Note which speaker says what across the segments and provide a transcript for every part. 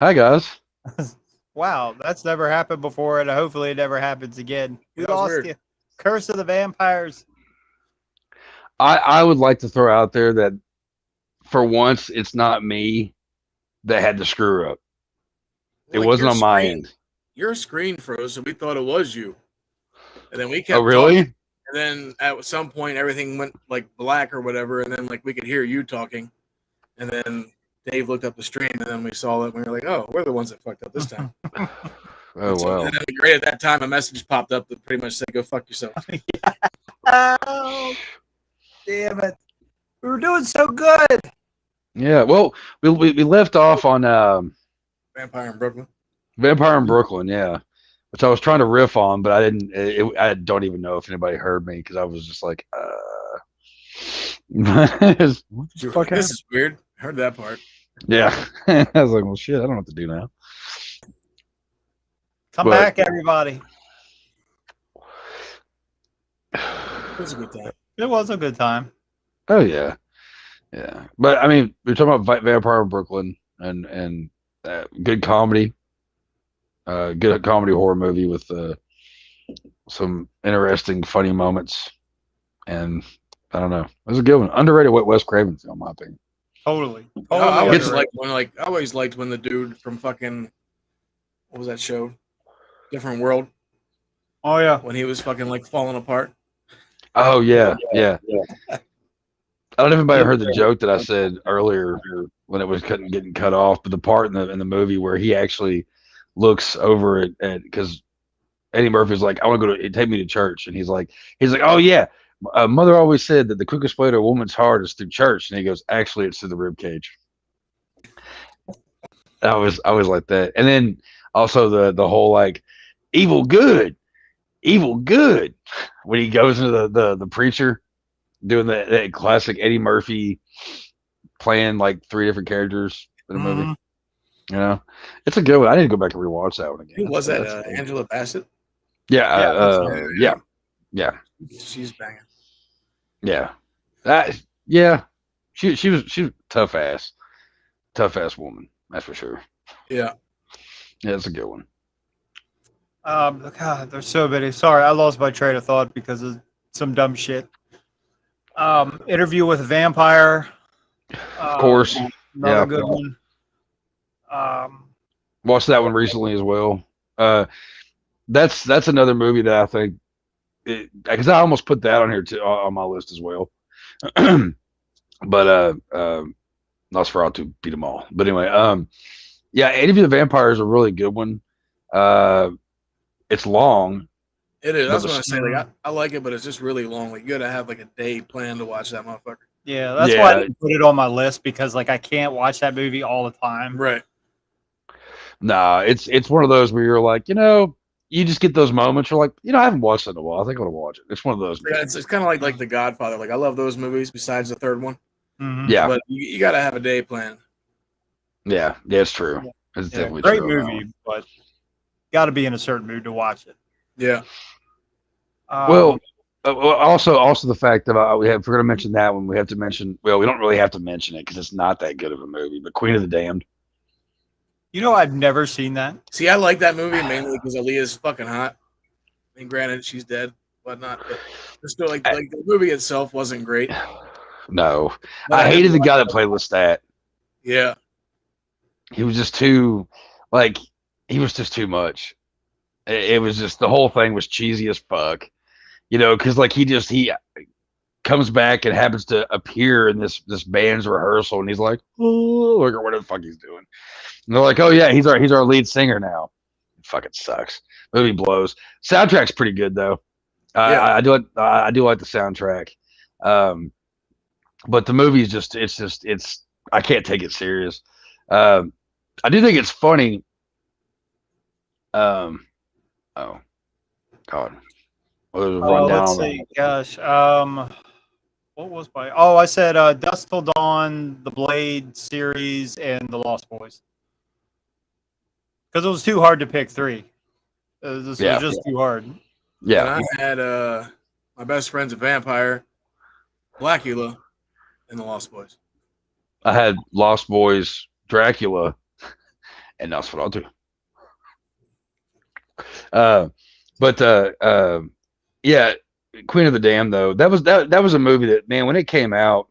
Speaker 1: Hi guys.
Speaker 2: Wow, that's never happened before, and hopefully it never happens again. We
Speaker 3: That was
Speaker 2: lost
Speaker 3: weird.
Speaker 2: you. Curse of the Vampires.
Speaker 1: I would like to throw out there that for once it's not me that had to screw up. It
Speaker 3: Like
Speaker 1: wasn't on my end.
Speaker 3: your screen froze, so we thought it was you. And then we
Speaker 1: Oh
Speaker 3: kept talking.
Speaker 1: really?
Speaker 3: And then at some point, everything went like black or whatever. And then like we could hear you talking. And then Dave looked up the stream, and then we saw it. And we were like, "Oh, we're the ones that fucked up this time."
Speaker 1: Oh
Speaker 3: And so
Speaker 1: well.
Speaker 3: then right at that time, a message popped up that pretty much said, "Go fuck yourself."
Speaker 2: Oh, damn it. We were doing so good.
Speaker 1: Yeah. Well, we left off on
Speaker 3: Vampire in Brooklyn.
Speaker 1: Vampire in Brooklyn. Yeah, which I was trying to riff on, but I didn't. I don't even know if anybody heard me because I was just like, what the
Speaker 3: You were
Speaker 1: fuck
Speaker 3: like, "This
Speaker 1: happened?
Speaker 3: is weird." I heard that part.
Speaker 1: Yeah. I was like, well, shit. I don't know what to do now.
Speaker 2: Come
Speaker 1: But
Speaker 2: back, everybody.
Speaker 3: It was a good time.
Speaker 2: It was a good time.
Speaker 1: oh yeah. Yeah, but I mean, we're talking about Vampire in Brooklyn and good comedy, good comedy horror movie with some interesting, funny moments, and I don't know, it was a good one. Underrated Wes Craven film, in my opinion.
Speaker 2: Totally.
Speaker 3: I
Speaker 2: Totally
Speaker 3: always
Speaker 1: It's
Speaker 3: liked when I always liked when the dude from fucking what was that show? Different World,
Speaker 2: Oh, yeah.
Speaker 3: when he was fucking like falling apart.
Speaker 1: oh yeah, yeah. I don't know if anybody heard the joke that I said earlier when it was getting cut off, but the part in the movie where he actually looks over at because Eddie Murphy's like, I want to go to take me to church, and he's like, oh yeah, mother always said that the quickest way to a woman's heart is through church, and he goes, actually, it's through the rib cage. I was like that, and then also the whole like evil good, evil good when he goes into the preacher doing that classic Eddie Murphy playing like three different characters in a movie.
Speaker 2: Mhm.
Speaker 1: You know, it's a good one. I need to go back and rewatch that one again.
Speaker 3: Who was that?
Speaker 1: That's good.
Speaker 3: Angela Bassett.
Speaker 1: Yeah,
Speaker 2: Yeah, that's
Speaker 1: yeah, yeah,
Speaker 3: She's banging.
Speaker 1: yeah. That yeah. She was tough ass woman. That's for sure.
Speaker 3: Yeah.
Speaker 1: Yeah, it's a good one.
Speaker 2: God, there's so many. Sorry, I lost my train of thought because of some dumb shit. Interview with a Vampire.
Speaker 1: Of course,
Speaker 2: Another
Speaker 1: yeah.
Speaker 2: good one. Um,
Speaker 1: Watched that one recently as well. Uh, that's another movie that I think because I almost put that on here too on my list as well. but Nosferatu beat them all. But anyway, yeah, Interview with the Vampire is a really good one. Uh, it's long,
Speaker 3: It is.
Speaker 1: but
Speaker 3: That's what I say. Like I like it, but it's just really long. Like you gotta have like a day planned to watch that motherfucker.
Speaker 2: yeah, that's why I
Speaker 1: yeah,
Speaker 2: didn't put it on my list because like I can't watch that movie all the time.
Speaker 3: Right.
Speaker 1: nah, it's one of those where you're like, you just get those moments. You're like, I haven't watched it in a while. I think I'm gonna watch it. It's one of those.
Speaker 3: Yeah, it's kind of like The Godfather. Like I love those movies. Besides the third one,
Speaker 2: Mhm.
Speaker 1: Yeah,
Speaker 3: but you gotta have a day planned.
Speaker 1: yeah, it's true. It's
Speaker 2: Yeah,
Speaker 1: definitely
Speaker 2: great
Speaker 1: true on that
Speaker 2: movie,
Speaker 1: one.
Speaker 2: but got to be in a certain mood to watch it.
Speaker 3: Yeah.
Speaker 1: Well, also the fact that if we're going to mention that one, we have to mention. Well, we don't really have to mention it because it's not that good of a movie. But Queen of the Damned.
Speaker 2: I've never seen that.
Speaker 3: See, I like that movie mainly because Aaliyah's fucking hot. I mean, granted, she's dead, whatnot, but it's still like the movie itself wasn't great.
Speaker 1: No,
Speaker 3: But
Speaker 1: I
Speaker 3: did
Speaker 1: hated the
Speaker 3: like
Speaker 1: guy
Speaker 3: that.
Speaker 1: that played Lestat.
Speaker 3: Yeah.
Speaker 1: He was just too, like, he was just too much. It was just the whole thing was cheesy as fuck. Because like he comes back and happens to appear in this band's rehearsal, and he's like, oh, or whatever the fuck he's doing. And they're like, oh yeah, he's our lead singer now. It fucking sucks. Movie blows. Soundtrack's pretty good though.
Speaker 3: Yeah.
Speaker 1: I do like the soundtrack. But the movie is it's I can't take it serious. I do think it's funny. Oh God, well, there's a rundown
Speaker 2: Let's
Speaker 1: on
Speaker 2: see. Gosh, what was my? Oh, I said Dusk Till Dawn, the Blade series, and the Lost Boys. Because it was too hard to pick three. This
Speaker 1: Yeah.
Speaker 2: was just too hard.
Speaker 1: Yeah,
Speaker 3: And I had my best friend's a vampire, Blackula, and the Lost Boys.
Speaker 1: I had Lost Boys, Dracula, and that's what I'll do. But yeah, Queen of the Damned though, that was a movie that, man, when it came out,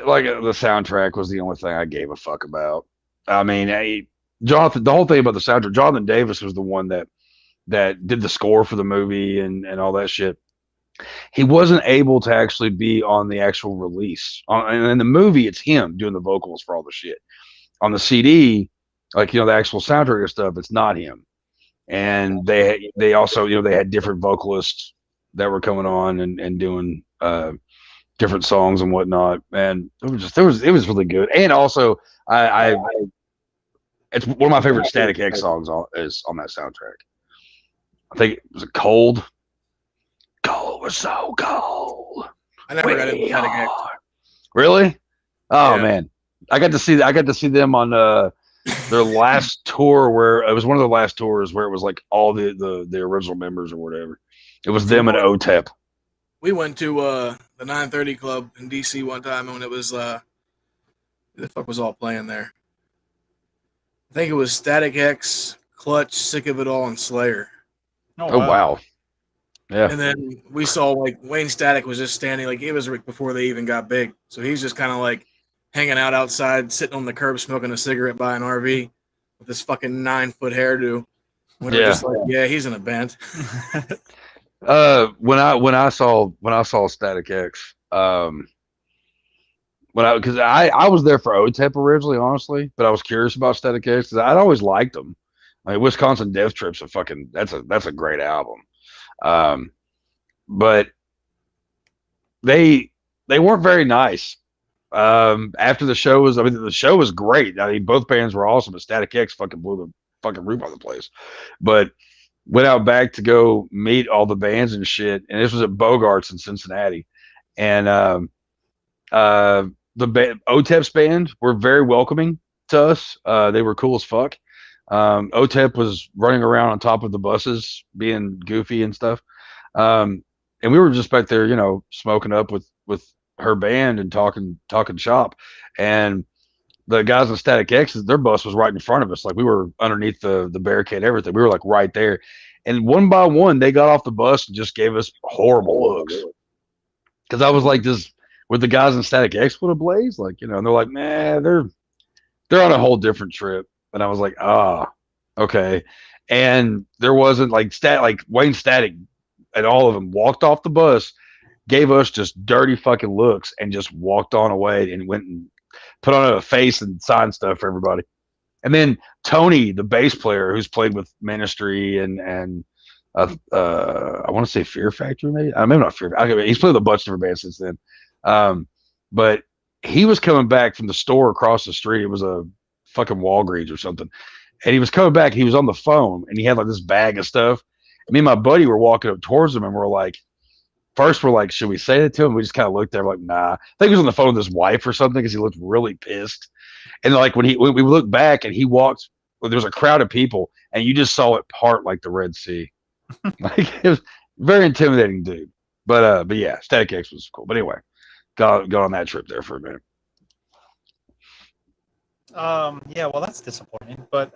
Speaker 1: like the soundtrack was the only thing I gave a fuck about. I mean, Jonathan, the whole thing about the soundtrack, Jonathan Davis was the one that did the score for the movie and all that shit. He wasn't able to actually be on the actual release. And in the movie, it's him doing the vocals for all the shit. On the CD, like, the actual soundtrack and stuff, it's not him. And they also, they had different vocalists that were coming on and doing different songs and whatnot. And it was really good. And also, it's one of my favorite Static X songs is on that soundtrack. I think it was Cold. Cold was so cold.
Speaker 3: I never got into Static X.
Speaker 1: Really? Oh
Speaker 3: Yeah.
Speaker 1: man, I got to see them on their last tour, where it was one of the last tours where it was like all the original members or whatever. It was them and OTEP.
Speaker 3: We went to the 930 Club in DC one time when it was who the fuck was all playing there? I think it was Static X, Clutch, Sick of It All, and Slayer.
Speaker 1: Oh wow. Yeah.
Speaker 3: And then we saw like Wayne Static was just standing, like it was before they even got big. So he's just kind of like hanging out outside, sitting on the curb, smoking a cigarette by an RV with this fucking 9-foot hairdo. We're just like, yeah, he's in a band.
Speaker 1: When I saw Static X, because I was there for OTEP originally, honestly, but I was curious about Static X because I'd always liked them. I mean, Wisconsin Death Trip's that's a great album. But they weren't very nice. After the show the show was great. I mean, both bands were awesome, but Static X fucking blew the fucking roof off the place. But went out back to go meet all the bands and shit, and this was at Bogarts in Cincinnati. And the OTEP's band were very welcoming to us. They were cool as fuck. OTEP was running around on top of the buses, being goofy and stuff. And we were just back there, smoking up with her band and talking shop. And the guys in Static X, their bus was right in front of us. Like we were underneath the barricade, everything. We were like right there. And one by one, they got off the bus and just gave us horrible looks. Because I was like, with the guys in Static X would have blazed? Like, and they're like, nah, they're on a whole different trip. And I was like, okay. And there wasn't like Wayne Static and all of them walked off the bus, gave us just dirty fucking looks, and just walked on away and went and put on a face and signed stuff for everybody. And then Tony, the bass player, who's played with Ministry and I want to say Fear Factory, maybe. Maybe not Fear Factory. He's played with a bunch of different bands since then. But he was coming back from the store across the street. It was a fucking Walgreens or something. And he was coming back. He was on the phone and he had like this bag of stuff. And me and my buddy were walking up towards him and we're like, should we say that to him? We just kind of looked there like, nah. I think he was on the phone with his wife or something because he looked really pissed. And like when we looked back and he walked, there was a crowd of people and you just saw it part like the Red Sea. Like it was very intimidating dude. But yeah, Static X was cool. But anyway, got on that trip there for a minute.
Speaker 2: Yeah, well, that's disappointing. But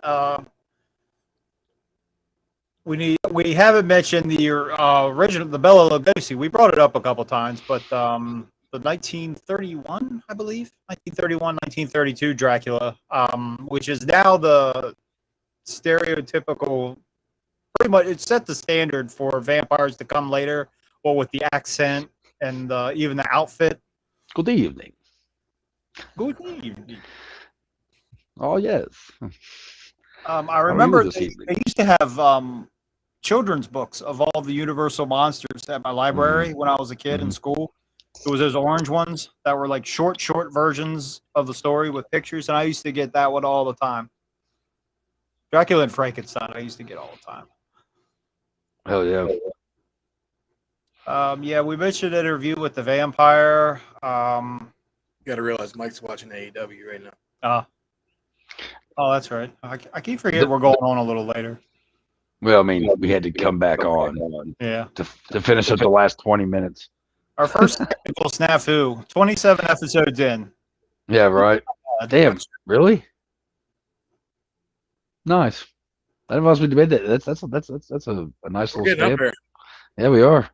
Speaker 2: we haven't mentioned the original, the Bela Lugosi. We brought it up a couple times, but the 1931, I believe, 1931, 1932 Dracula, which is now the stereotypical. Pretty much, it set the standard for vampires to come later, well, with the accent and even the outfit.
Speaker 1: Good evening.
Speaker 2: Good evening.
Speaker 1: Oh yes.
Speaker 2: I remember they used to have children's books of all the Universal monsters at my library when I was a kid in school. It was those orange ones that were like short versions of the story with pictures, and I used to get that one all the time. Dracula and Frankenstein, I used to get all the time.
Speaker 1: Hell yeah.
Speaker 2: Yeah, we mentioned an interview with the vampire.
Speaker 3: You got to realize Mike's watching AEW right now.
Speaker 2: Oh, that's right. I keep forgetting we're going on a little later.
Speaker 1: Well, I mean, we had to come back on to finish up the last 20 minutes.
Speaker 2: Our first technical snafu, 27 episodes in.
Speaker 1: Yeah, right. Damn, really? Nice. That must be debate. That's a nice
Speaker 3: We're
Speaker 1: little
Speaker 3: getting up
Speaker 1: stamp.
Speaker 3: there.
Speaker 1: Yeah, we are.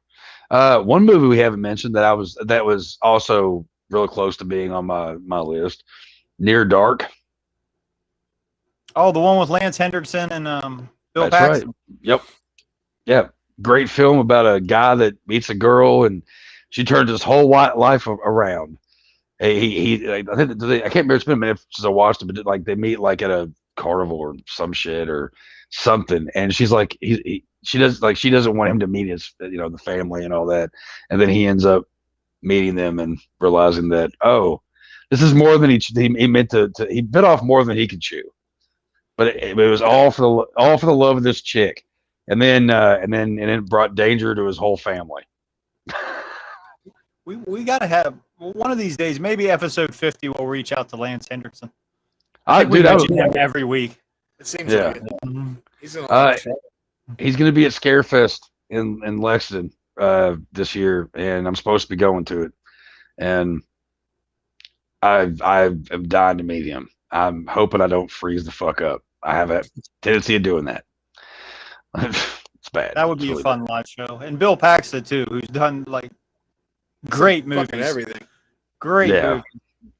Speaker 1: One movie we haven't mentioned that was also real close to being on my list. Near Dark.
Speaker 2: Oh, the one with Lance Hendrickson and Bill
Speaker 1: That's
Speaker 2: Paxton.
Speaker 1: right. Yep. Yeah. Great film about a guy that meets a girl and she turns his whole life around. I think I can't remember. It's been a minute since I watched it, but like they meet like at a carnival or some shit or something, and she's like, she doesn't want him to meet his, the family and all that, and then he ends up meeting them and realizing that, oh, this is more than he meant to he bit off more than he could chew, but it was all for the love of this chick, and then it brought danger to his whole family.
Speaker 2: We got to have one of these days, maybe episode 50, we'll reach out to Lance Hendrickson. I think we mention him every week.
Speaker 3: It seems like it. He's in a lot of shit.
Speaker 1: He's going to be at Scarefest in Lexington this year, and I'm supposed to be going to it. And I'm dying to meet him. I'm hoping I don't freeze the fuck up. I have a tendency of doing that. It's bad.
Speaker 2: That would be really a fun live show. And Bill Paxton too, who's done like great movies.
Speaker 3: Everything.
Speaker 2: Great movies.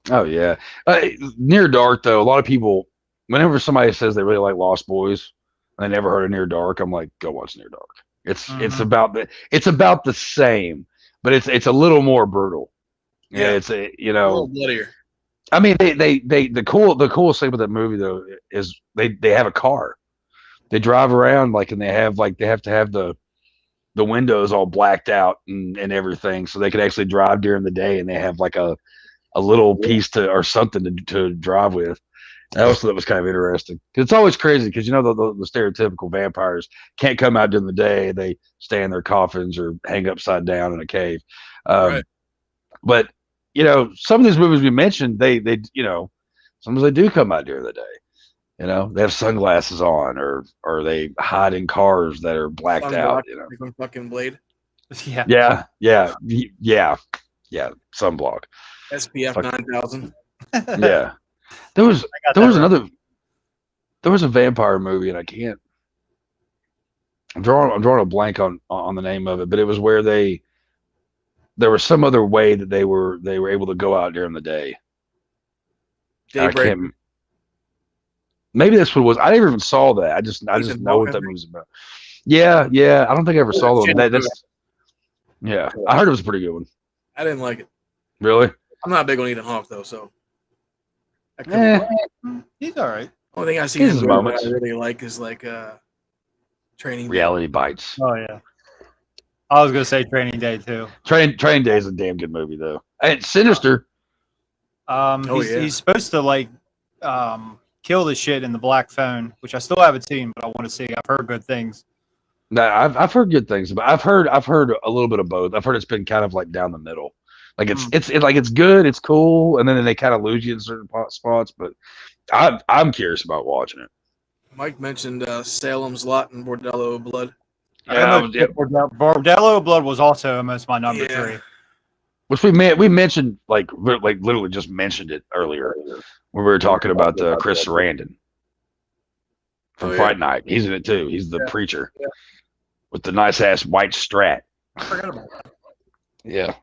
Speaker 1: Oh yeah. Near Dark though, a lot of people, whenever somebody says they really like Lost Boys and they never heard of Near Dark, I'm like, go watch Near Dark. It's about the same, but it's a little more brutal. Yeah, it's a
Speaker 3: little bloodier.
Speaker 1: I mean, the coolest thing about that movie though is they have a car. They drive around and they have to have the windows all blacked out and everything, so they could actually drive during the day, and they have like a little piece or something to drive with. I also thought it was kind of interesting. It's always crazy because the stereotypical vampires can't come out during the day; they stay in their coffins or hang upside down in a cave.
Speaker 3: Right.
Speaker 1: But some of these movies we mentioned, they sometimes they do come out during the day. They have sunglasses on, or they hide in cars that are blacked out.
Speaker 3: Like fucking Blade.
Speaker 1: Yeah. Sunblock.
Speaker 3: SPF 9000.
Speaker 1: Yeah. There was a vampire movie, and I can't. I'm drawing a blank on the name of it, but it was where there was some other way that they were able to go out during the day.
Speaker 3: Daybreak.
Speaker 1: Maybe that's what it was. I never even saw that. I just know what that movie's about. Yeah. I don't think I ever saw that. Yeah, I heard it was a pretty good one.
Speaker 3: I didn't like it.
Speaker 1: Really?
Speaker 3: I'm not big on Ethan Hawke though, so.
Speaker 2: He's all right.
Speaker 3: Only thing I see his moments I really like is Training Day.
Speaker 1: Reality Bites.
Speaker 2: Oh yeah. I was gonna say Training Day too.
Speaker 1: Training Day is a damn good movie though. And Sinister.
Speaker 2: He's supposed to kill the shit in the Black Phone, which I still haven't seen, but I want to see. I've heard good things.
Speaker 1: No, I've heard good things, but I've heard a little bit of both. I've heard it's been kind of like down the middle. Like it's good, it's cool, and then they kind of lose you in certain spots. But I'm curious about watching it.
Speaker 3: Mike mentioned Salem's Lot and Bordello Blood.
Speaker 2: Bordello Blood was also almost my number 3.
Speaker 1: Which we mentioned like literally just mentioned it earlier when we were talking about Chris Sarandon from Fright Night. He's in it too. He's the preacher with the nice ass white Strat.
Speaker 3: I forgot about that.
Speaker 1: Yeah.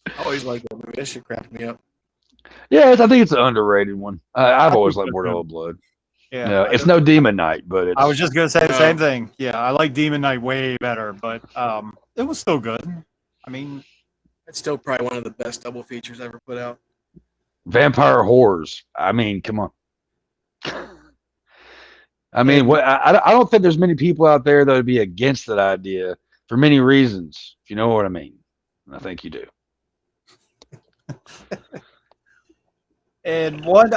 Speaker 3: I always like that movie. That shit cracked me up.
Speaker 1: Yeah, I think it's an underrated one. I've always liked Bordello Blood. Yeah, it's no Demon Knight, but
Speaker 2: I was just gonna say the same thing. Yeah, I like Demon Knight way better, but it was still good. I mean,
Speaker 3: it's still probably one of the best double features ever put out.
Speaker 1: Vampire Horrors. I mean, come on. I mean, I don't think there's many people out there that would be against that idea for many reasons, if you know what I mean. And I think you do.
Speaker 2: And one,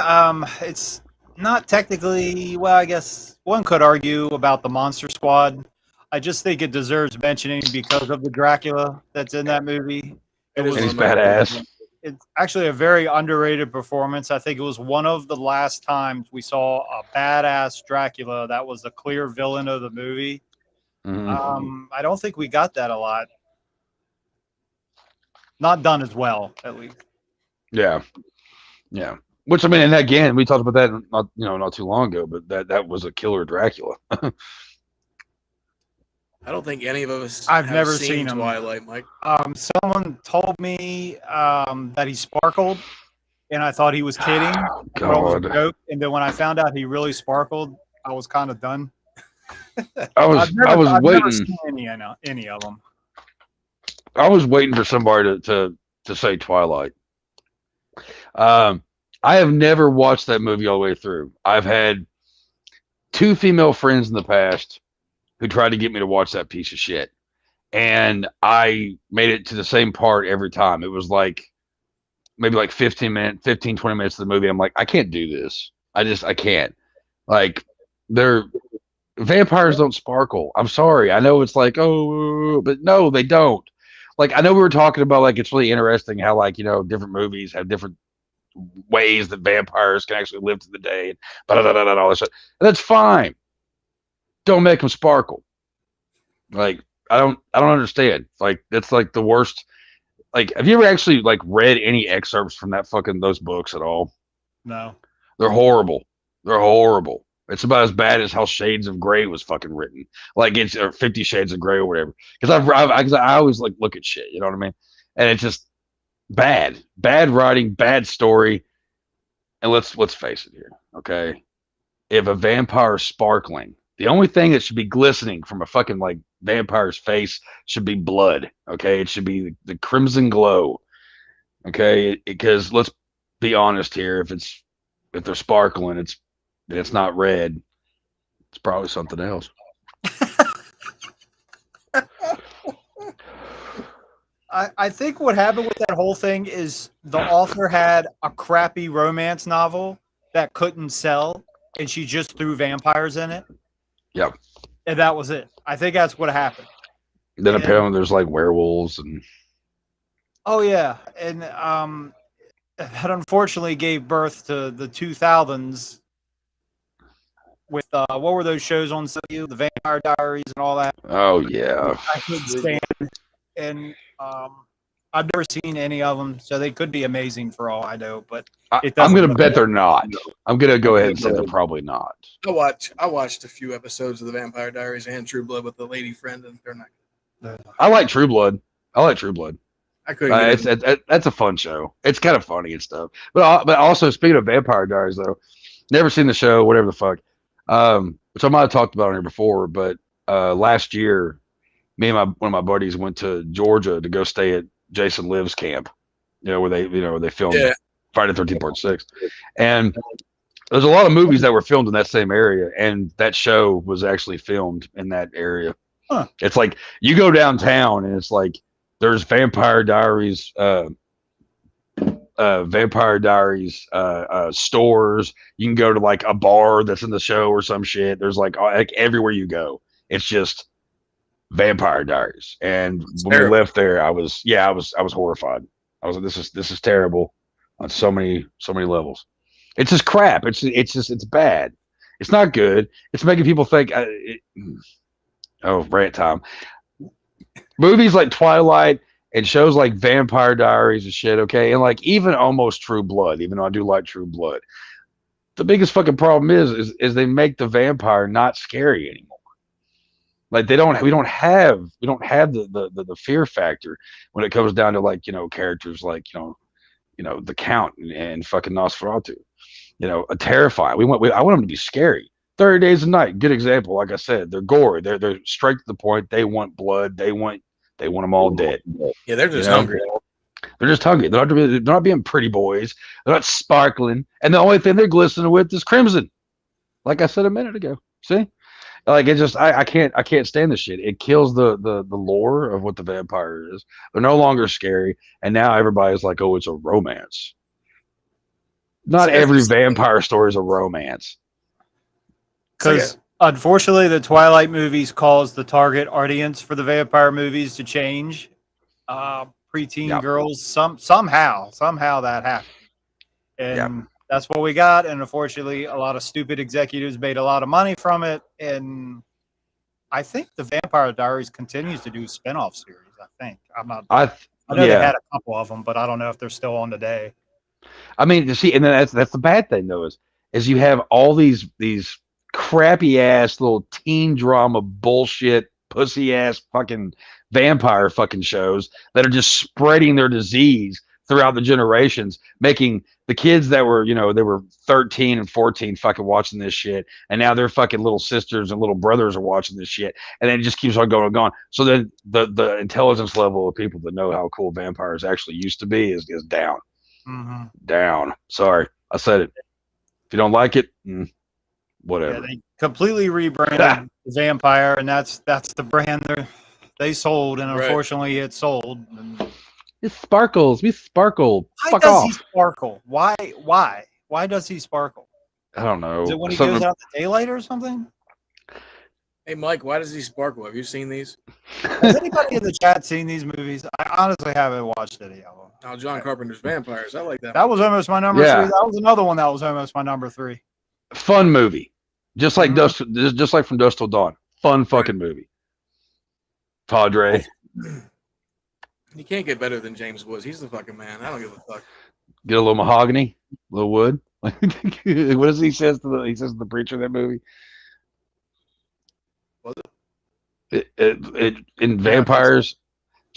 Speaker 2: it's not technically, well, I guess one could argue about the Monster Squad. I just think it deserves mentioning because of the Dracula that's in that movie.
Speaker 1: And he's badass.
Speaker 2: It's actually a very underrated performance. I think it was one of the last times we saw a badass Dracula that was the clear villain of the movie. Mm-hmm. I don't think we got that a lot. Not done as well, at least.
Speaker 1: Yeah. Which I mean, and again, we talked about that not too long ago, but that was a killer Dracula.
Speaker 3: I don't think any of us
Speaker 2: I've
Speaker 3: have
Speaker 2: never
Speaker 3: seen
Speaker 2: seen him.
Speaker 3: Twilight, Mike.
Speaker 2: Someone told me that he sparkled, and I thought he was kidding.
Speaker 1: Oh,
Speaker 2: I thought it was a
Speaker 1: God,
Speaker 2: joke, and then when I found out he really sparkled, I was kind of done.
Speaker 1: I was
Speaker 2: I've never
Speaker 1: waiting.
Speaker 2: seen any of them.
Speaker 1: I was waiting for somebody to say Twilight. Um, I have never watched that movie all the way through. I've had two female friends in the past who tried to get me to watch that piece of shit. And I made it to the same part every time. It was like maybe like 20 minutes of the movie. I'm like, I can't do this. I can't. Like, they're vampires don't sparkle. I'm sorry. I know it's like, oh, but no, they don't. Like, I know we were talking about, like, it's really interesting how, like, different movies have different ways that vampires can actually live to the day and all this shit. And that's fine. Don't make them sparkle. Like, I don't understand. Like, that's like the worst. Like, have you ever actually like read any excerpts from those books at all?
Speaker 2: No.
Speaker 1: They're horrible. They're horrible. It's about as bad as how Shades of Grey was fucking written. Like, it's or 50 Shades of Grey or whatever. Because I always like look at shit. You know what I mean? And it's just bad writing, bad story. And let's face it here, okay? If a vampire is sparkling, the only thing that should be glistening from a fucking like vampire's face should be blood. Okay, it should be the crimson glow. Okay, because let's be honest here, if they're sparkling, it's not red. It's probably something else.
Speaker 2: I think what happened with that whole thing is the author had a crappy romance novel that couldn't sell, and she just threw vampires in it.
Speaker 1: Yep.
Speaker 2: And that was it. I think that's what happened.
Speaker 1: Then apparently there's like werewolves and.
Speaker 2: Oh yeah, and that unfortunately gave birth to the 2000s with what were those shows on CW, the Vampire Diaries and all that.
Speaker 1: Oh yeah.
Speaker 2: I couldn't stand, and I've never seen any of them, so they could be amazing for all I know. But
Speaker 1: I'm gonna bet they're not. I'm gonna go ahead and say they're probably not.
Speaker 3: I watched a few episodes of the Vampire Diaries and True Blood with a lady friend, and they're not.
Speaker 1: I like True Blood. I couldn't. That's a fun show. It's kind of funny and stuff. But also speaking of Vampire Diaries though, never seen the show. Whatever the fuck. Which I might have talked about on here before, but last year, me and one of my buddies went to Georgia to go stay at Jason Lives camp. Where they filmed Friday the 13th Part 6, and there's a lot of movies that were filmed in that same area, and that show was actually filmed in that area.
Speaker 2: Huh.
Speaker 1: It's like you go downtown and it's like there's Vampire Diaries stores. You can go to like a bar that's in the show or some shit. There's like everywhere you go, it's just Vampire Diaries. And when we left there, I was horrified. I was like, this is terrible on so many levels. It's just crap. It's bad. It's not good. It's making people think. Rant time. Movies like Twilight and shows like Vampire Diaries and shit. Okay, and like even almost True Blood. Even though I do like True Blood, the biggest fucking problem is they make the vampire not scary anymore. Like we don't have the fear factor when it comes down to like characters like the Count and fucking Nosferatu. A terrifying. I want them to be scary. 30 Days a Night, good example. Like I said, they're gory. They're straight to the point. They want blood. They want them all dead.
Speaker 3: Yeah, they're just hungry.
Speaker 1: They're just hungry. They're not being pretty boys. They're not sparkling. And the only thing they're glistening with is crimson. Like I said a minute ago. See? Like it just I can't stand this shit. It kills the lore of what the vampire is. They're no longer scary, and now everybody's like, oh, it's a romance. Not every vampire story is a romance.
Speaker 2: Because unfortunately, the Twilight movies caused the target audience for the vampire movies to change. Preteen girls, somehow that happened, and that's what we got. And unfortunately, a lot of stupid executives made a lot of money from it. And I think the Vampire Diaries continues to do spinoff series. I think I'm not. I know they had a couple of them, but I don't know if they're still on today.
Speaker 1: I mean, to see, and then that's the bad thing though is you have all these crappy ass little teen drama bullshit pussy ass fucking vampire fucking shows that are just spreading their disease throughout the generations, making the kids that were they were 13 and 14 fucking watching this shit, and now their fucking little sisters and little brothers are watching this shit, and then it just keeps on going and going. So then the intelligence level of people that know how cool vampires actually used to be is down.
Speaker 2: Mm-hmm.
Speaker 1: Down. Sorry, I said it. If you don't like it, whatever.
Speaker 2: Yeah, they completely rebranded Vampire, and that's the brand they sold, and
Speaker 3: Right.
Speaker 2: unfortunately, it sold. And
Speaker 1: It sparkles. We sparkle.
Speaker 2: why
Speaker 1: Fuck
Speaker 2: does he
Speaker 1: off.
Speaker 2: sparkle? Why does he sparkle?
Speaker 1: I don't know.
Speaker 2: Is it when he
Speaker 1: Something-
Speaker 2: goes out in daylight or something?
Speaker 3: Hey, Mike, why does he sparkle? Have you seen these?
Speaker 2: Has anybody in the chat seen these movies? I honestly haven't watched any of them.
Speaker 3: Oh, John Carpenter's Vampires. I like that.
Speaker 2: That was almost my number
Speaker 1: Yeah.
Speaker 2: three. That was another one that was almost my number three.
Speaker 1: Fun movie. Just like
Speaker 2: Mhm.
Speaker 1: just like From Dusk Till Dawn. Fun fucking movie. Padre.
Speaker 3: You can't get better than James Woods. He's the fucking man. I don't give a fuck.
Speaker 1: Get a little mahogany, a little wood. What does he says to the preacher in that movie?
Speaker 3: Was
Speaker 1: In Vampires,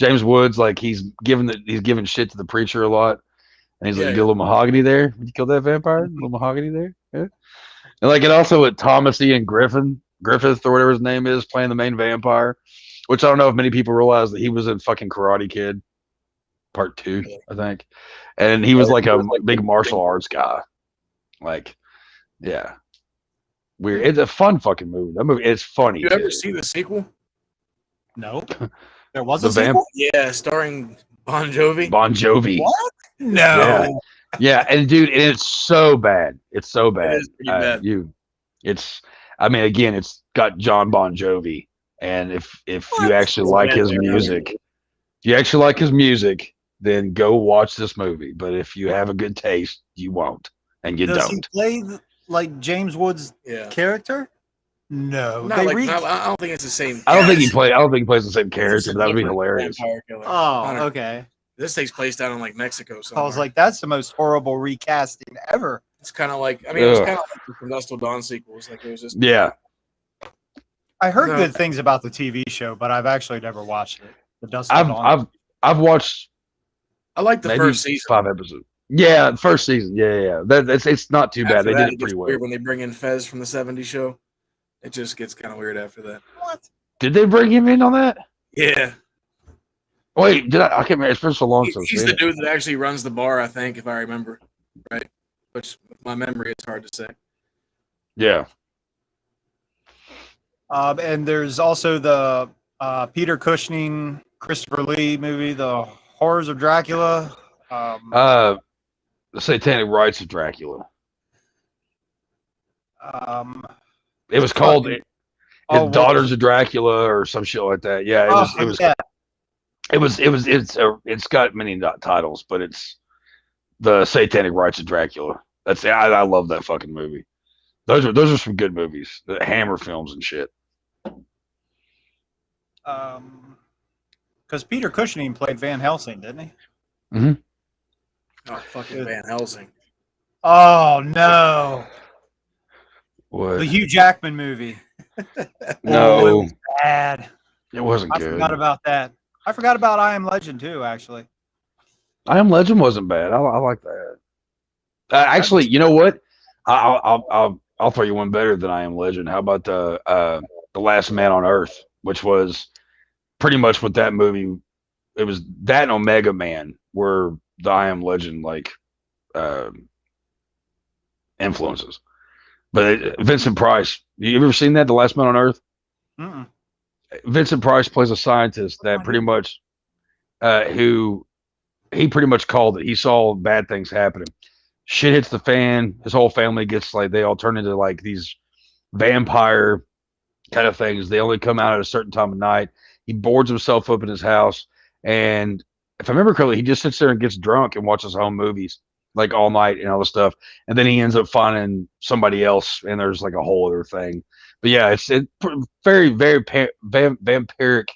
Speaker 1: James Woods, like he's giving shit to the preacher a lot, and he's like,
Speaker 3: Yeah.
Speaker 1: "Get a little mahogany there. Would you kill that vampire? A little mahogany there." Yeah. And like, and also with Thomas Ian Griffith or whatever his name is, playing the main vampire, which I don't know if many people realize that he was in fucking Karate Kid, Part 2, I think, and he was like a big martial arts guy. Like, yeah, weird. It's a fun fucking movie. That movie, it's funny.
Speaker 3: You ever
Speaker 1: too.
Speaker 3: see the sequel?
Speaker 2: Nope. There was
Speaker 1: The
Speaker 2: a sequel?
Speaker 3: Yeah, starring Bon Jovi.
Speaker 1: Bon Jovi?
Speaker 2: What? No.
Speaker 1: Yeah. Yeah, and dude, and it's so bad. It's so bad.
Speaker 3: is pretty bad.
Speaker 1: I mean, again, it's got John Bon Jovi, and if
Speaker 2: What?
Speaker 1: you actually like his music, then go watch this movie. But if you have a good taste, you won't, and you
Speaker 2: Does he
Speaker 1: don't.
Speaker 2: play like James Woods'
Speaker 3: Yeah.
Speaker 2: character? No.
Speaker 3: Not
Speaker 2: They
Speaker 3: like,
Speaker 2: re-
Speaker 3: not, I don't think it's the same.
Speaker 1: I don't think he
Speaker 3: cast.
Speaker 1: plays the same
Speaker 3: It's
Speaker 1: character,
Speaker 3: a
Speaker 1: but that would be
Speaker 3: different
Speaker 1: hilarious.
Speaker 3: vampire killer.
Speaker 2: Oh,
Speaker 3: Hunter.
Speaker 2: okay.
Speaker 3: This takes place down in like Mexico.
Speaker 2: I
Speaker 3: Somewhere.
Speaker 2: was like, that's the most horrible recasting ever.
Speaker 3: it's kind of like, I mean, it was
Speaker 1: Ugh.
Speaker 3: kind of like the From Dusk Till Dawn sequels. Like it was just,
Speaker 1: Yeah,
Speaker 2: I heard
Speaker 3: No.
Speaker 2: good things about the TV show, but I've actually never watched it. The Dust Till Dawn.
Speaker 1: I've watched
Speaker 3: I like the
Speaker 1: maybe
Speaker 3: first season.
Speaker 1: 5 episodes. Yeah, the first season. Yeah. It's not too bad.
Speaker 3: After
Speaker 1: They
Speaker 3: that,
Speaker 1: did it
Speaker 3: gets
Speaker 1: pretty well.
Speaker 3: weird when they bring in Fez from the '70s show. It just gets kind of weird after that.
Speaker 2: What?
Speaker 1: Did they bring him in on that?
Speaker 3: Yeah,
Speaker 1: Wait, I can't remember. It's been so long since
Speaker 3: he's
Speaker 1: I've
Speaker 3: the
Speaker 1: seen it.
Speaker 3: dude that actually runs the bar, I think, if I remember right. Which with my memory, it's hard to say.
Speaker 1: Yeah.
Speaker 2: And there's also the Peter Cushing, Christopher Lee movie, The Horrors of Dracula.
Speaker 1: The Satanic Rites of Dracula. It was called
Speaker 2: fucking-
Speaker 1: His Daughters of Dracula or some shit like that. Yeah,
Speaker 2: yeah.
Speaker 1: it's got many titles, but it's the Satanic Rites of Dracula. I love that fucking movie. Those are some good movies. The Hammer films and shit.
Speaker 2: Because Peter Cushing played Van Helsing, didn't he?
Speaker 3: Oh, fucking Van Helsing.
Speaker 2: Oh no,
Speaker 1: What?
Speaker 2: the Hugh Jackman movie.
Speaker 1: No,
Speaker 2: it was bad.
Speaker 1: it wasn't
Speaker 2: I
Speaker 1: good.
Speaker 2: forgot about that. I forgot about I Am Legend too. Actually,
Speaker 1: I Am Legend wasn't bad. I like that. Actually, you know what? I'll throw you one better than I Am Legend. How about the Last Man on Earth, which was pretty much what that movie. It was that and Omega Man were the I Am Legend influences. But Vincent Price, you ever seen that? The Last Man on Earth.
Speaker 2: Mm-mm.
Speaker 1: Vincent Price plays a scientist that pretty much, who he pretty much called it. He saw bad things happening. Shit hits the fan. His whole family gets they all turn into like these vampire kind of things. They only come out at a certain time of night. He boards himself up in his house, and if I remember correctly, he just sits there and gets drunk and watches home movies like all night and all this stuff. And then he ends up finding somebody else, and there's like a whole other thing. But yeah, it's very, very vampiric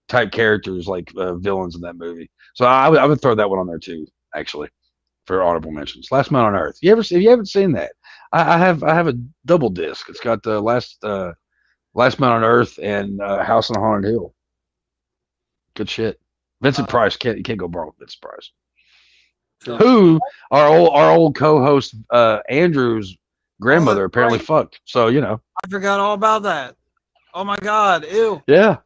Speaker 1: type characters, like villains in that movie. So I would throw that one on there too, actually. for honorable mentions. Last Man on Earth. If you haven't seen that, I have a double disc. It's got the Last Man on Earth and House on Haunted Hill. Good shit. Vincent Price you can't go wrong with Vincent Price.
Speaker 3: True.
Speaker 1: Who our old co-host Andrew's grandmother apparently fucked. So
Speaker 2: I forgot all about that. Oh my god, ew.
Speaker 1: yeah.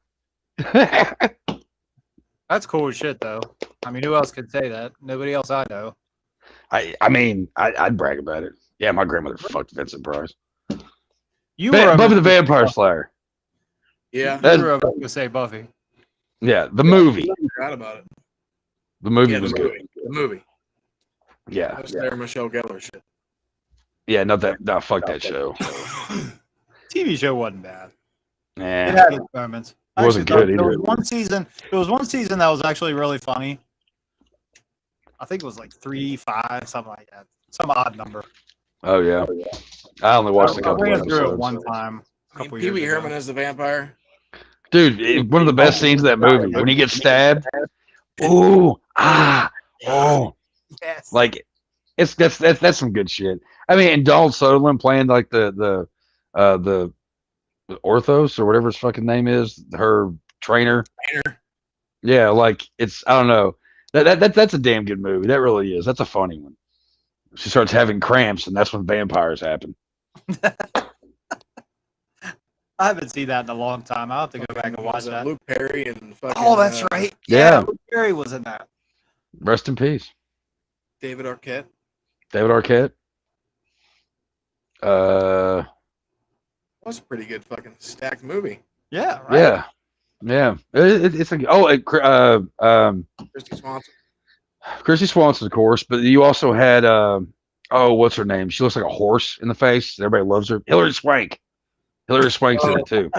Speaker 2: That's cool as shit, though. I mean, who else could say that? Nobody else I know.
Speaker 1: I mean, I'd brag about it. Yeah, my grandmother fucked Vincent Price.
Speaker 2: You were
Speaker 1: Buffy the Vampire Slayer.
Speaker 3: Yeah.
Speaker 2: You were about to say Buffy.
Speaker 1: Yeah, the movie.
Speaker 3: I forgot about it.
Speaker 1: The movie
Speaker 3: Yeah,
Speaker 1: was
Speaker 3: the
Speaker 1: good.
Speaker 3: movie. The movie.
Speaker 1: Yeah,
Speaker 3: That was Sarah Michelle Gellar shit.
Speaker 1: yeah. Not that. No, fuck that show.
Speaker 2: TV show wasn't bad. It
Speaker 1: Nah,
Speaker 2: had its moments.
Speaker 1: It wasn't
Speaker 2: Actually,
Speaker 1: good
Speaker 2: there
Speaker 1: either.
Speaker 2: was one season. There was one season that was actually really funny. I think it was like 3, 5, something like that. Some odd number.
Speaker 1: oh yeah. I only watched a
Speaker 2: I
Speaker 1: couple
Speaker 2: ran through it
Speaker 1: episodes.
Speaker 2: one time.
Speaker 3: I mean,
Speaker 2: Couple
Speaker 3: Pee Wee
Speaker 2: years ago.
Speaker 3: Herman as the vampire.
Speaker 1: Dude, one of the best scenes of that movie when he gets stabbed. Ooh, oh,
Speaker 2: Yes.
Speaker 1: like that's some good shit. I mean, and Donald Sutherland playing like the Orthos or whatever his fucking name is, her trainer. Yeah, like it's I don't know. That's a damn good movie. That really is. That's a funny one. She starts having cramps, and that's when vampires happen.
Speaker 2: I haven't seen that in a long time. I'll have to go back and watch that.
Speaker 3: Luke Perry and fucking.
Speaker 2: Oh, that's right.
Speaker 1: Yeah.
Speaker 2: Luke Perry was in that.
Speaker 1: Rest in peace,
Speaker 3: David Arquette.
Speaker 1: David Arquette.
Speaker 3: That was a pretty good fucking stacked movie.
Speaker 2: Yeah, right.
Speaker 1: Yeah. It's like
Speaker 3: Christy Swanson.
Speaker 1: Christy Swanson, of course, but you also had what's her name? She looks like a horse in the face. Everybody loves her. Hilary Swank. Hilary Swank's in it too.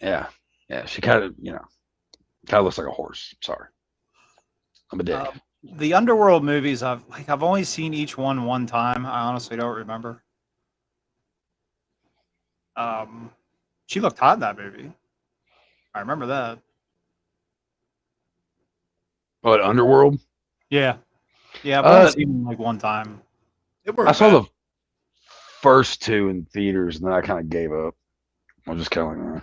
Speaker 1: Yeah. She kind of looks like a horse. Sorry, I'm a dick.
Speaker 2: The Underworld movies, I've only seen each one time. I honestly don't remember. She looked hot in that movie. I remember that.
Speaker 1: What Underworld?
Speaker 2: Yeah, I've only seen them like one time.
Speaker 1: I saw the first two in theaters, and then I kind of gave up. I'm just kind of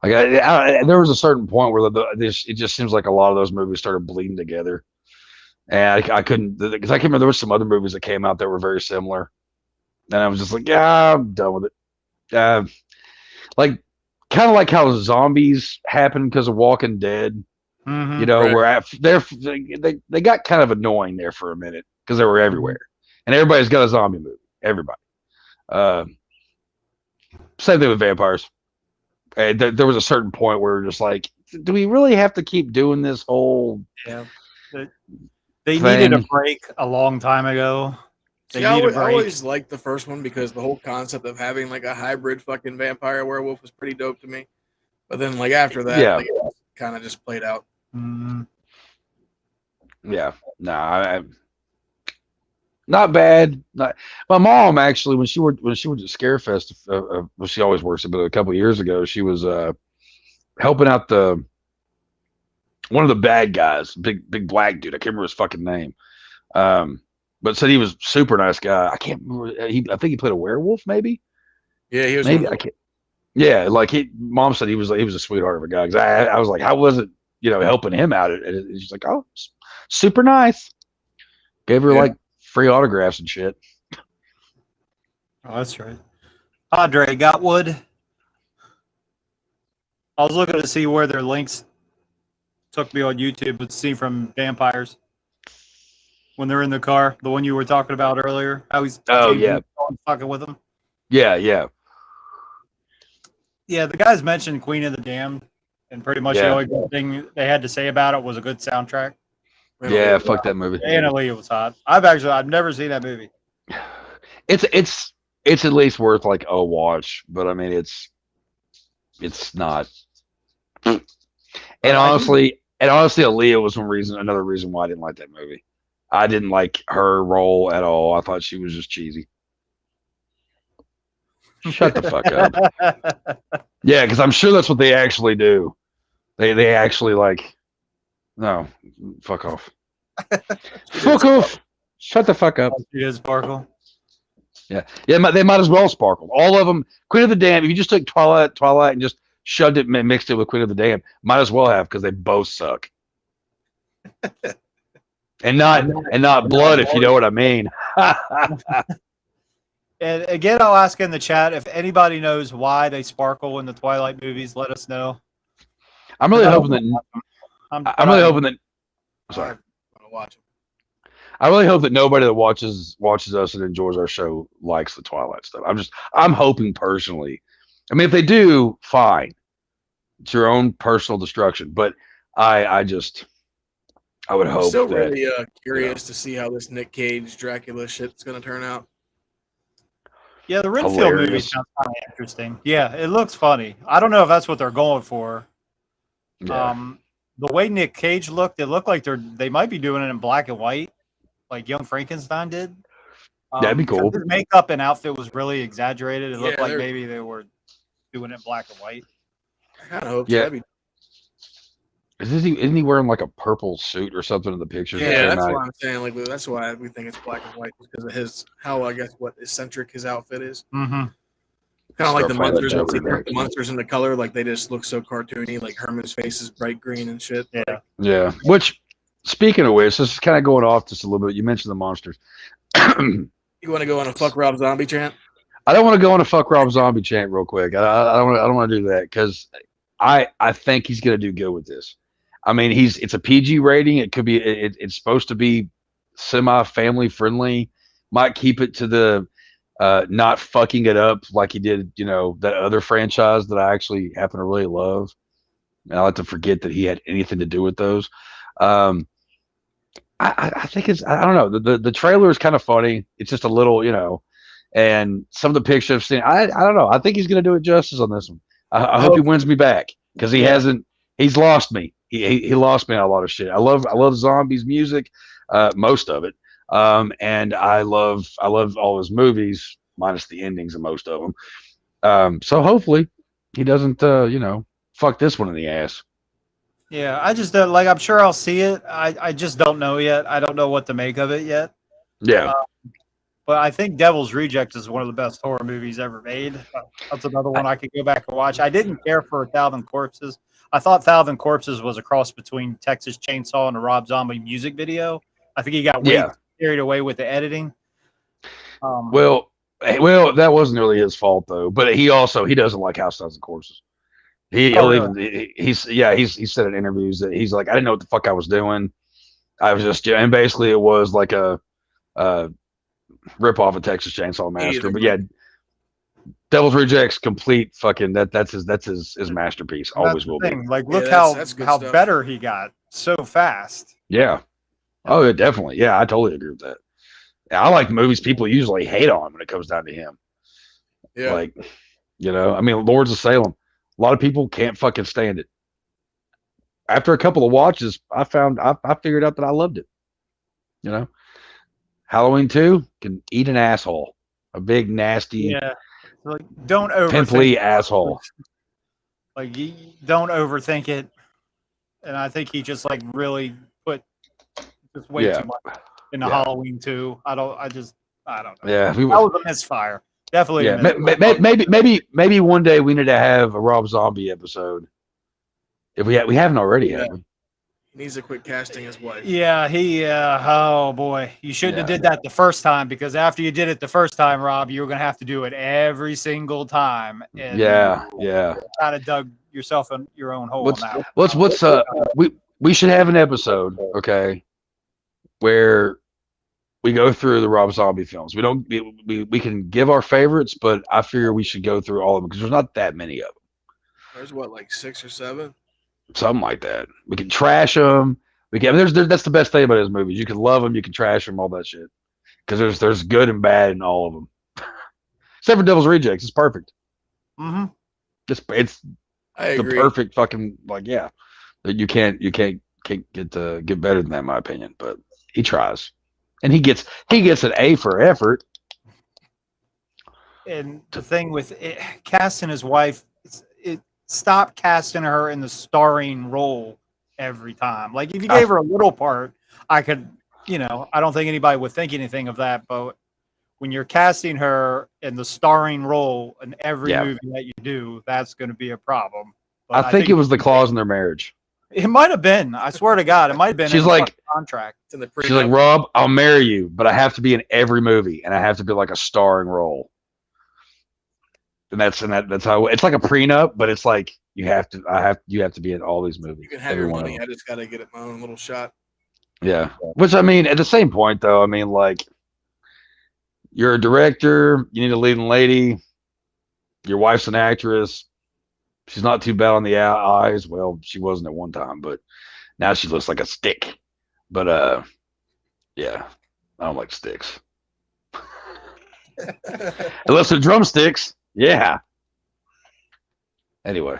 Speaker 1: like, there was a certain point where it just seems like a lot of those movies started bleeding together, and I couldn't because I can remember there were some other movies that came out that were very similar, and I was just like, yeah, I'm done with it. Like kind of like how zombies happened because of Walking Dead.
Speaker 2: Mm-hmm.
Speaker 1: Where they got kind of annoying there for a minute because they were everywhere, and everybody's got a zombie movie. Everybody. Same thing with vampires. There was a certain point where we're just like, do we really have to keep doing this whole?
Speaker 2: Yeah. They needed a break a long time ago.
Speaker 3: I always liked the first one because the whole concept of having like a hybrid fucking vampire werewolf was pretty dope to me. But then like after that, like, it kind of just played out.
Speaker 2: Mm-hmm.
Speaker 1: Yeah, no, not bad. My mom actually, when she worked at Scarefest, well, she always works it, but a couple of years ago, she was helping out one of the bad guys, big black dude. I can't remember his fucking name. But said he was super nice guy. I can't remember. I think he played a werewolf, maybe.
Speaker 3: Yeah, he was.
Speaker 1: Maybe I can't. Yeah, like mom said he was a sweetheart of a guy. Because I was like, how was it? Helping him out. And she's like, oh, super nice. Gave her like free autographs and shit.
Speaker 2: Oh, that's right. Padre Gotwood. I was looking to see where their links took me on YouTube, but see from vampires when they're in the car, the one you were talking about earlier. How he's fucking with them.
Speaker 1: Yeah.
Speaker 2: Yeah, the guys mentioned Queen of the Damned, and pretty much the only good thing they had to say about it was a good soundtrack.
Speaker 1: Yeah, fuck that movie.
Speaker 2: And Aaliyah was hot. I've never seen that movie.
Speaker 1: It's at least worth like a watch, but I mean it's not. And honestly, Aaliyah was another reason why I didn't like that movie. I didn't like her role at all. I thought she was just cheesy. Shut the fuck up. Yeah, because I'm sure that's what they actually do. They actually like, no, fuck off. Fuck off. Shut the fuck up.
Speaker 2: It is Sparkle.
Speaker 1: Yeah, they might as well sparkle. All of them. Queen of the Damned. If you just took Twilight, and just shoved it, and mixed it with Queen of the Damned, might as well have, because they both suck. and not blood, if you know what I mean.
Speaker 2: And again, I'll ask in the chat if anybody knows why they sparkle in the Twilight movies. Let us know.
Speaker 1: I'm really hoping that. I'm really hoping that. Sorry.
Speaker 3: Watch them.
Speaker 1: I really hope that nobody that watches us and enjoys our show likes the Twilight stuff. I'm hoping personally. I mean, if they do, fine. It's your own personal destruction. But I would hope.
Speaker 3: I'm still
Speaker 1: that,
Speaker 3: really curious to see how this Nick Cage Dracula shit's gonna turn out.
Speaker 2: Yeah, the Renfield movie sounds kind of interesting. Yeah, it looks funny. I don't know if that's what they're going for.
Speaker 1: Yeah.
Speaker 2: The way Nick Cage looked, it looked like they might be doing it in black and white, like Young Frankenstein did.
Speaker 1: That'd be cool.
Speaker 2: His makeup and outfit was really exaggerated. It looked like maybe they were doing it black and white.
Speaker 3: I kind of hope
Speaker 1: yeah.
Speaker 3: so.
Speaker 1: Isn't he wearing like a purple suit or something in the pictures?
Speaker 3: Yeah, that's what I'm saying. Like, that's why we think it's black and white, because of what eccentric his outfit is.
Speaker 2: Mm-hmm.
Speaker 3: Kind of like the monsters. The monsters in the color, like they just look so cartoony. Like Herman's face is bright green and shit.
Speaker 2: Yeah.
Speaker 1: Yeah. Which, speaking of which, this is kind of going off just a little bit. You mentioned the monsters.
Speaker 3: You want to go on a fuck Rob Zombie chant?
Speaker 1: I don't want to go on a fuck Rob Zombie chant real quick. I don't want to do that, because I think he's going to do good with this. I mean, it's a PG rating. It could be. It's supposed to be semi-family friendly. Might keep it to the not fucking it up like he did, that other franchise that I actually happen to really love. And I like to forget that he had anything to do with those. I think it's. I don't know. The trailer is kind of funny. It's just a little, and some of the pictures I've seen. I don't know. I think he's going to do it justice on this one. I hope he wins me back, because he hasn't. He's lost me. He lost me on a lot of shit. I love Zombies music, most of it, and I love all his movies minus the endings of most of them. So hopefully he doesn't fuck this one in the ass.
Speaker 2: Yeah, I just like. I'm sure I'll see it. I just don't know yet. I don't know what to make of it yet.
Speaker 1: Yeah.
Speaker 2: But I think Devil's Reject is one of the best horror movies ever made. That's another one I could go back and watch. I didn't care for 1,000 Corpses. I thought 1,000 Corpses was a cross between Texas Chainsaw and a Rob Zombie music video. I think he got way carried away with the editing.
Speaker 1: Well, that wasn't really his fault though. But he doesn't like House 1,000 Corpses. He said in interviews that he's like, I didn't know what the fuck I was doing. I was just, and basically it was like a rip off of Texas Chainsaw Massacre. But yeah, Devil's Rejects complete fucking that's his masterpiece. Always will be.
Speaker 2: Like, look how better he got so fast.
Speaker 1: Yeah. Oh, yeah, definitely. Yeah, I totally agree with that. I like movies people usually hate on when it comes down to him.
Speaker 3: Yeah.
Speaker 1: Like, I mean, Lords of Salem. A lot of people can't fucking stand it. After a couple of watches, I figured out that I loved it. Halloween 2 can eat an asshole. A big, nasty,
Speaker 2: like, don't overthink
Speaker 1: pimply asshole.
Speaker 2: Like, you don't overthink it. And I think he just like really put just way too much in the Halloween 2. I don't know.
Speaker 1: Yeah,
Speaker 2: that was a misfire. Definitely.
Speaker 1: Yeah, maybe one day we need to have a Rob Zombie episode. If we haven't already, have we?
Speaker 3: He needs to quit casting his wife.
Speaker 2: Yeah, oh boy. You shouldn't have did that the first time, because after you did it the first time, Rob, you were going to have to do it every single time. And kind of dug yourself in your own hole.
Speaker 1: We should have an episode, okay, where we go through the Rob Zombie films. We can give our favorites, but I figure we should go through all of them, because there's not that many of them.
Speaker 3: There's like 6 or 7?
Speaker 1: Something like that. We can trash them. That's the best thing about his movies. You can love them, you can trash them, all that shit. Because there's good and bad in all of them. Except for Devil's Rejects, it's perfect.
Speaker 2: Mm-hmm.
Speaker 1: It's the perfect fucking You can't get better than that, in my opinion. But he tries, and he gets an A for effort.
Speaker 2: And the thing with casting his wife, stop casting her in the starring role every time. Like, if you gave her a little part, I could, I don't think anybody would think anything of that, but when you're casting her in the starring role in every
Speaker 1: Yeah.
Speaker 2: movie that you do, that's going to be a problem. But
Speaker 1: I think it was the clause in their marriage.
Speaker 2: It might have been. I swear to God, it might have been.
Speaker 1: She's
Speaker 2: in the
Speaker 1: like-
Speaker 2: fucking contract.
Speaker 3: It's in the
Speaker 1: She's like,
Speaker 3: prenup.
Speaker 1: Rob, I'll marry you, but I have to be in every movie, and I have to be like a starring role. And that's how it's like a prenup, but it's like you have to be in all these movies.
Speaker 3: You can have
Speaker 1: every
Speaker 3: your
Speaker 1: one of
Speaker 3: money.
Speaker 1: them.
Speaker 3: I just got to get it my own little shot.
Speaker 1: Yeah. Which I mean, at the same point though, I mean, like, you're a director, you need a leading lady, your wife's an actress, she's not too bad on the eyes. Well, she wasn't at one time, but now she looks like a stick. But yeah, I don't like sticks. Unless they're drumsticks. Yeah. Anyway,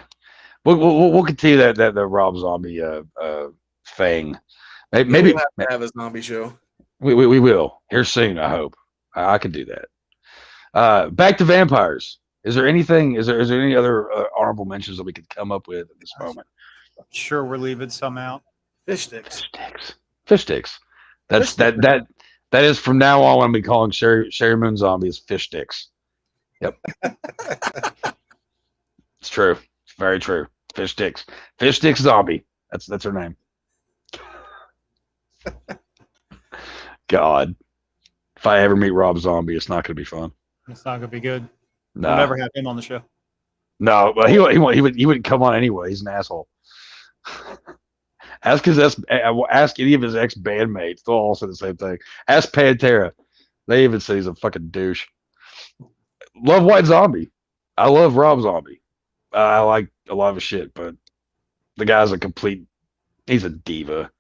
Speaker 1: we'll continue that Rob Zombie thing. Maybe
Speaker 3: We'll have to have a zombie show.
Speaker 1: we will here soon. I hope I can do that. Back to vampires. Is there any other honorable mentions that we could come up with at this moment?
Speaker 2: Sure, we're leaving some out.
Speaker 3: Fish sticks.
Speaker 1: Fish sticks. That's
Speaker 2: Fish
Speaker 1: that is from now on. I'm be calling Sherry Moon Zombie as fish sticks. Yep. It's true. It's very true. Fish sticks. Fish sticks zombie. That's her name. God. If I ever meet Rob Zombie, it's not gonna be fun.
Speaker 2: It's not gonna be good.
Speaker 1: No.
Speaker 2: We'll never have him on the show.
Speaker 1: No, but he wouldn't come on anyway. He's an asshole. Ask any of his ex bandmates. They'll all say the same thing. Ask Pantera. They even say he's a fucking douche. Love White Zombie. I love Rob Zombie. I like a lot of his shit, but the guy's he's a diva.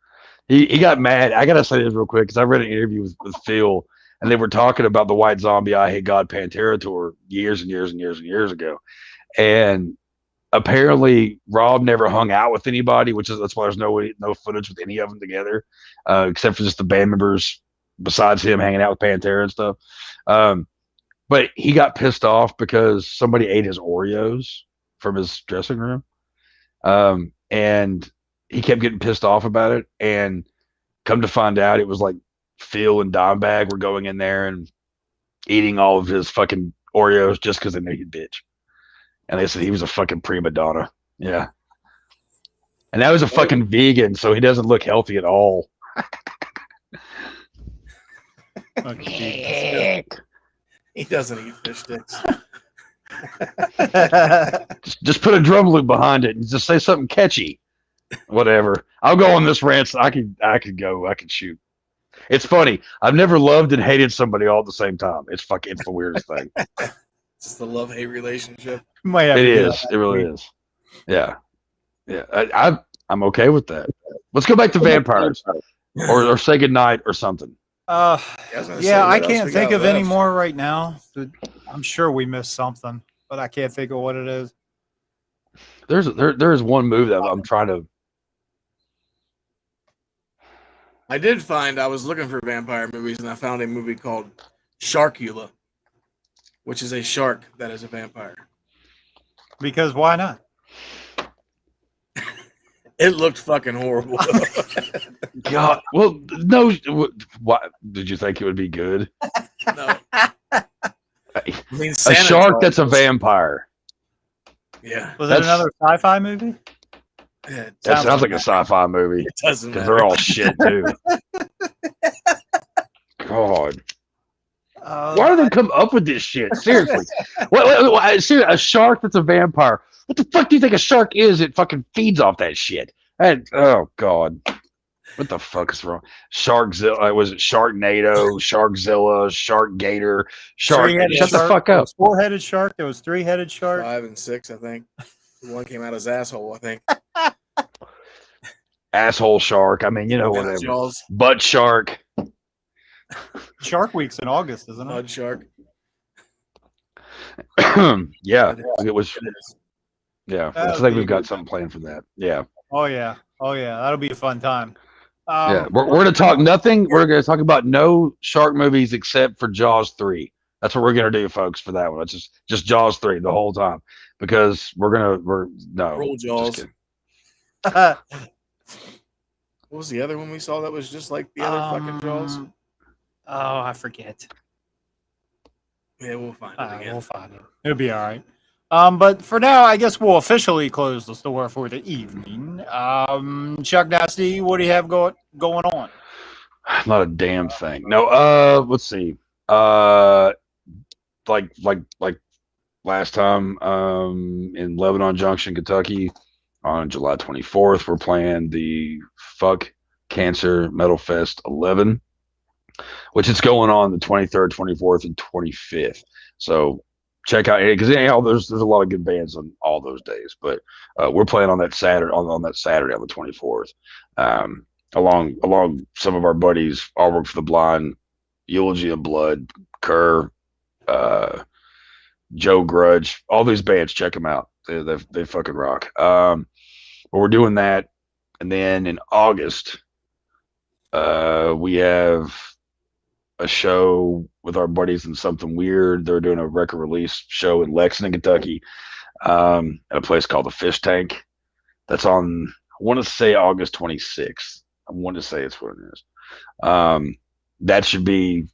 Speaker 1: He got mad. I gotta say this real quick because I read an interview with Phil, and they were talking about the White Zombie I Hate God Pantera tour years and years and years and years ago. And apparently Rob never hung out with anybody, that's why there's no footage with any of them together, except for just the band members besides him hanging out with Pantera and stuff. But he got pissed off because somebody ate his Oreos from his dressing room. And he kept getting pissed off about it. And come to find out, it was like Phil and Dimebag were going in there and eating all of his fucking Oreos just because they knew he'd bitch. And they said he was a fucking prima donna. Yeah. And now he's a fucking vegan, so he doesn't look healthy at all.
Speaker 2: Okay.
Speaker 3: He doesn't eat fish sticks.
Speaker 1: Just put a drum loop behind it and just say something catchy. Whatever. I'll go on this rant. I could go. I could shoot. It's funny. I've never loved and hated somebody all at the same time. It's the weirdest thing.
Speaker 3: It's the love-hate relationship.
Speaker 2: Might have
Speaker 1: It
Speaker 2: to do
Speaker 1: is.
Speaker 2: that.
Speaker 1: It really is. Yeah. Yeah. I'm okay with that. Let's go back to vampires or say goodnight or something.
Speaker 3: I was gonna say,
Speaker 2: Yeah, I
Speaker 3: what else
Speaker 2: can't
Speaker 3: we
Speaker 2: think
Speaker 3: got
Speaker 2: of any
Speaker 3: left?
Speaker 2: more right now. I'm sure we missed something, but I can't think of what it is.
Speaker 1: There is one movie that I'm trying to.
Speaker 3: I did find I was looking for vampire movies and I found a movie called Sharkula, which is a shark that is a vampire.
Speaker 2: Because why not?
Speaker 3: It looked fucking horrible.
Speaker 1: God, well, no. What did you think it would be good?
Speaker 3: No. I mean,
Speaker 1: A
Speaker 3: Santa
Speaker 1: shark
Speaker 3: Claus
Speaker 1: that's a
Speaker 3: was-
Speaker 1: vampire.
Speaker 3: Yeah,
Speaker 2: Was
Speaker 1: That's-
Speaker 2: it another sci-fi movie?
Speaker 3: it
Speaker 1: That
Speaker 2: Sounds
Speaker 1: sounds like a
Speaker 2: like
Speaker 1: sci-fi movie
Speaker 3: doesn't
Speaker 1: because
Speaker 3: matter.
Speaker 1: they're all shit too. God, why do they come up with this shit? Seriously, seriously, a shark that's a vampire. What the fuck do you think a shark is? It fucking feeds off that shit. Oh God, what the fuck is wrong? Sharkzilla, was it Sharknado, Sharkzilla, Sharkgator, Shark?
Speaker 2: Three-headed
Speaker 1: Shut the
Speaker 2: shark,
Speaker 1: fuck
Speaker 2: there
Speaker 1: up.
Speaker 2: was four-headed shark. There was three-headed shark.
Speaker 3: 5 and 6, I think. One came out his asshole, I think.
Speaker 1: Asshole shark. I mean, you know, whatever.
Speaker 3: Jaws,
Speaker 1: Butt shark.
Speaker 2: Shark Week's in August, isn't it?
Speaker 3: mud shark.
Speaker 1: Yeah, it was.
Speaker 3: It is.
Speaker 1: Yeah,
Speaker 2: That
Speaker 1: I
Speaker 2: would
Speaker 1: think
Speaker 2: be
Speaker 1: we've got
Speaker 2: good.
Speaker 1: something planned for that. Yeah,
Speaker 2: Oh yeah, that'll be a fun time.
Speaker 1: yeah. We're gonna talk nothing. We're gonna talk about no shark movies except for Jaws 3. That's what we're gonna do, folks, for that one. It's just Jaws 3 the whole time because we're no
Speaker 3: Roll
Speaker 1: just
Speaker 3: Jaws.
Speaker 1: kidding.
Speaker 3: What was the other one we saw that was just like the other fucking Jaws?
Speaker 2: Oh, I forget.
Speaker 3: Yeah, we'll find it again.
Speaker 2: We'll find it. It'll be all right. But for now, I guess we'll officially close the store for the evening. Chuck Nasty, what do you have going on?
Speaker 1: Not a damn thing. No. Let's see. Like last time. In Lebanon Junction, Kentucky, on July 24th, we're playing the Fuck Cancer Metal Fest 11, which is going on the 23rd, 24th, and 25th. So check out, because there's a lot of good bands on all those days. But we're playing on that Saturday on the 24th. Along some of our buddies, All Work for the Blind, Eulogy of Blood, Kerr, Joe Grudge, all these bands. Check them out. They fucking rock. But we're doing that, and then in August, we have a show with our buddies in Something Weird. They're doing a record release show in Lexington, Kentucky, at a place called the Fish Tank. That's on, I want to say, August 26th. I want to say it's what it is. That should be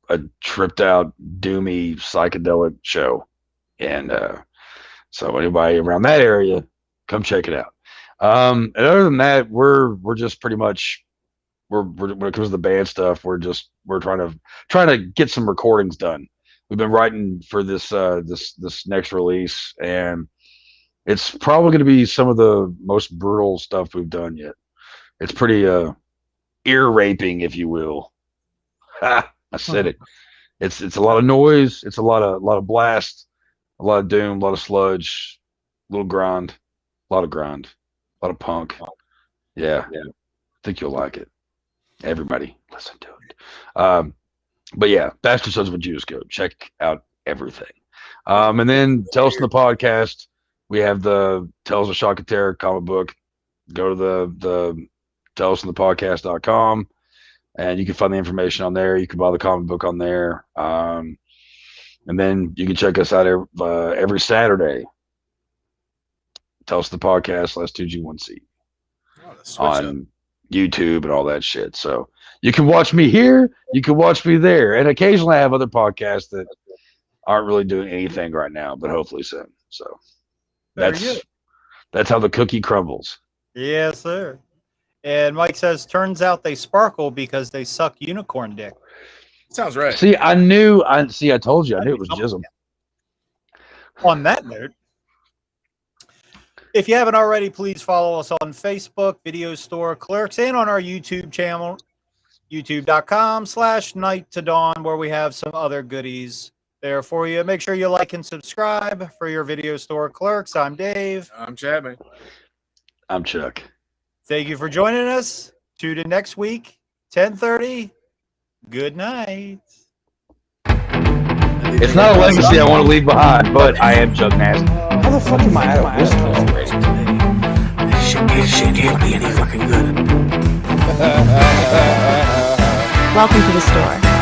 Speaker 1: a tripped out, doomy, psychedelic show. And so anybody around that area, come check it out. And other than that, we're just pretty much, when it comes to the band stuff, we're trying to get some recordings done. We've been writing for this next release, and it's probably going to be some of the most brutal stuff we've done yet. It's pretty ear raping, if you will. Ha, I said it. It's a lot of noise. It's a lot of blast, a lot of doom, a lot of sludge, a little grind, a lot of punk. Yeah. I think you'll like it. Everybody, listen to it. But yeah, Bastard Sons of a Judas Goat. Check out everything. And then Tales from the Podcast. We have the Tales of Shock and Terror comic book. Go to the talesfromthepodcast.com, and you can find the information on there. You can buy the comic book on there. And then you can check us out every Saturday. Tales from the Podcast /2G1C on YouTube and all that shit. So you can watch me here, you can watch me there, and occasionally I have other podcasts that aren't really doing anything right now, but hopefully soon. So that's how the cookie crumbles.
Speaker 2: Yes, sir. And Mike says, turns out they sparkle because they suck unicorn dick.
Speaker 3: Sounds right.
Speaker 1: See, I told you, I knew it was Jism.
Speaker 2: On that note, if you haven't already, please follow us on Facebook, Video Store Clerks, and on our YouTube channel, youtube.com/Night to Dawn, where we have some other goodies there for you. Make sure you like and subscribe for your Video Store Clerks. I'm Dave.
Speaker 3: I'm Chapman.
Speaker 1: I'm Chuck.
Speaker 2: Thank you for joining us. Tune in next week, 10:30. Good night.
Speaker 1: It's not a legacy I want to leave behind, but I am Chuck Nasty.
Speaker 4: How the fuck am I out of whiskey already?
Speaker 3: This shit can't be any fucking good.
Speaker 5: Welcome to the store.